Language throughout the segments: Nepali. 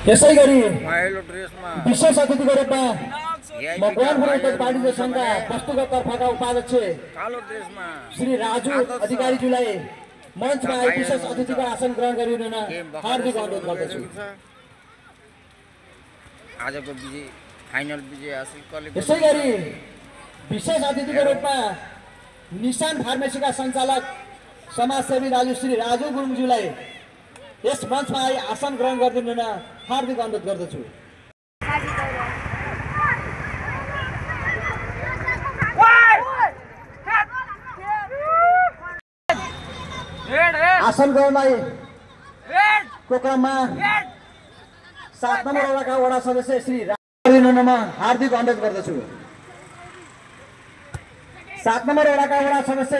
यसै गरी माइलो ड्रेसमा विशेष अतिथिको रूपमा मकवानपुर पार्टी संघका वस्तुगत तर्फका उपाध्यक्ष कालो ड्रेसमा श्री राजु अधिकारीज्यूलाई मञ्चमा आई विशेष अतिथिको आसन ग्रहण गरिदिन हार्दिक अनुरोध गर्दछु। आजको विजय फाइनल विजय हासिल कसले? यसै गरी विशेष अतिथिको रूपमा निशान फार्मेसीका सञ्चालक समाजसेवी दाजु श्री राजु गुरुङज्यूलाई यस मञ्चमा आई आसन ग्रहण गरिदिन हार्दिक अनुरोध गर्दछु। आसन ग्रहणलाई को क्रममा 7 नम्बर वडाका वडा सदस्य श्री राजुमा हार्दिक अनुरोध गर्दछु। 7 नम्बर वडाका वडा सदस्य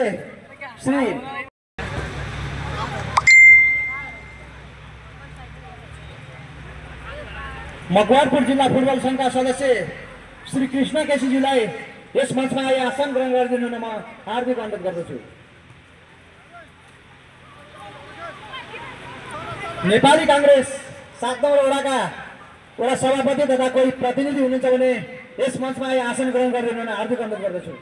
श्री मकवानपुर जिल्ला फुटबल संघका सदस्य श्री कृष्ण केसीज्यूलाई यस मञ्चमा आई आसन ग्रहण गरिदिन म हार्दिक अनुरोध गर्दछु। नेपाली कांग्रेस 7 नम्बर वडाका वडा सभापति तथा कोही प्रतिनिधि हुनुहुन्छ भने यस मञ्चमा आई आसन ग्रहण गरिदिन हार्दिक अनुरोध गर्दछु।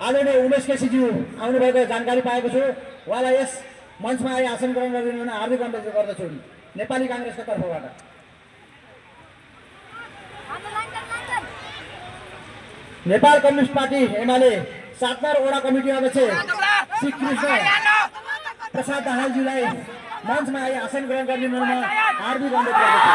आदरणीय उमेश केसीज्यू आउनुभएको जानकारी पाएको छु। उहाँलाई यस मञ्चमा आई आसन ग्रहण गरिदिन हार्दिक अनुरोध गर्दछु नेपाली कांग्रेसको तर्फबाट। Nepal communist party Emale 7 number ward committee अध्यक्ष श्री कृष्ण प्रसाद दाहालज्यूलाई मञ्चमा आई आसन ग्रहण गरिदिन हार्दिक अनुरोध गर्दछु।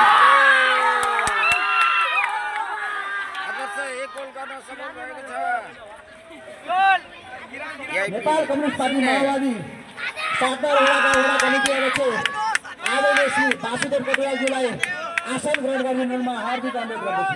नेपाल कम्युनिस्ट पार्टी माओवादी 7 नम्बर वडाका वडा कमिटी अध्यक्ष आदरणीय श्री वासुदेव कटुवालज्यूलाई आसन ग्रहण गरिदिन हार्दिक अनुरोध गर्दछु।